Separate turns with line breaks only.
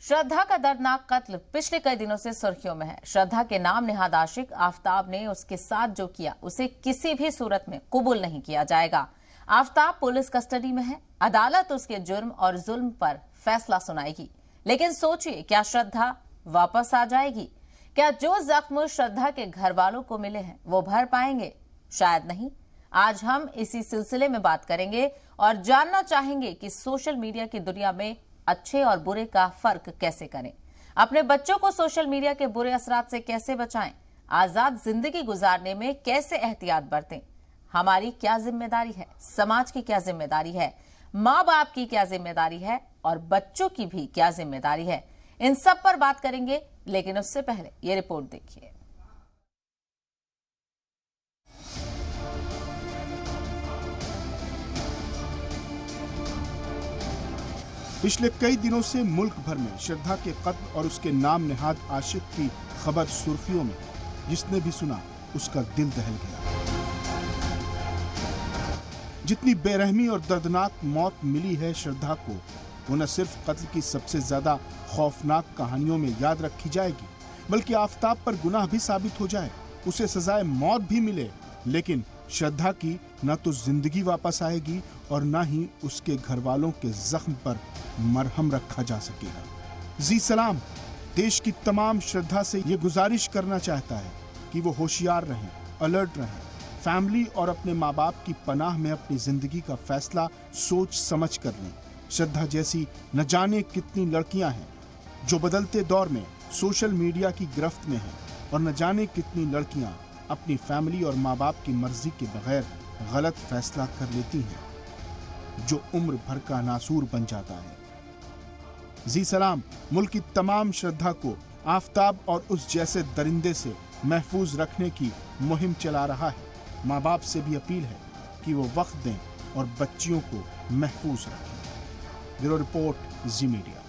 श्रद्धा का दर्दनाक कत्ल पिछले कई दिनों से सुर्खियों में है। श्रद्धा के नाम नेहाद आशिक आफताब ने उसके साथ जो किया उसे किसी भी सूरत में कबूल नहीं किया जाएगा। आफताब पुलिस कस्टडी में है। अदालत उसके जुर्म और जुल्म पर फैसला सुनाएगी। लेकिन सोचिए, क्या श्रद्धा वापस आ जाएगी? क्या जो जख्म श्रद्धा के घर वालों को मिले हैं वो भर पाएंगे? शायद नहीं। आज हम इसी सिलसिले में बात करेंगे और जानना चाहेंगे कि सोशल मीडिया की दुनिया में अच्छे और बुरे का फर्क कैसे करें, अपने बच्चों को सोशल मीडिया के बुरे असरात से कैसे बचाएं, आजाद जिंदगी गुजारने में कैसे एहतियात बरतें, हमारी क्या जिम्मेदारी है, समाज की क्या जिम्मेदारी है, माँ बाप की क्या जिम्मेदारी है और बच्चों की भी क्या जिम्मेदारी है। इन सब पर बात करेंगे, लेकिन उससे पहले ये रिपोर्ट देखिए।
पिछले कई दिनों से मुल्क भर में श्रद्धा के कत्ल और उसके नाम नेहाद आशिक की खबर सुर्खियों में। जिसने भी सुना उसका दिल दहल गया। जितनी बेरहमी और दर्दनाक मौत मिली है श्रद्धा को, वो न सिर्फ कत्ल की सबसे ज्यादा खौफनाक कहानियों में याद रखी जाएगी, बल्कि आफताब पर गुनाह भी साबित हो जाए, उसे सजाए मौत भी मिले, लेकिन श्रद्धा की न तो जिंदगी वापस आएगी और न ही उसके घर वालों के जख्म पर मरहम रखा जा सकेगा। जी सलाम देश की तमाम श्रद्धा से ये गुजारिश करना चाहता है कि वो होशियार रहें, अलर्ट रहें, फैमिली और अपने माँ बाप की पनाह में अपनी जिंदगी का फैसला सोच समझ कर लें। श्रद्धा जैसी न जाने कितनी लड़कियां हैं जो बदलते दौर में सोशल मीडिया की गिरफ्त में हैं, और न जाने कितनी लड़कियां अपनी फैमिली और माँ बाप की मर्जी के बगैर गलत फैसला कर लेती हैं, जो उम्र भर का नासूर बन जाता है। जी सलाम मुल्क की तमाम श्रद्धा को आफताब और उस जैसे दरिंदे से महफूज रखने की मुहिम चला रहा है। माँ बाप से भी अपील है कि वो वक्त दें और बच्चियों को महफूज रखें। ब्यूरो रिपोर्ट, जी मीडिया।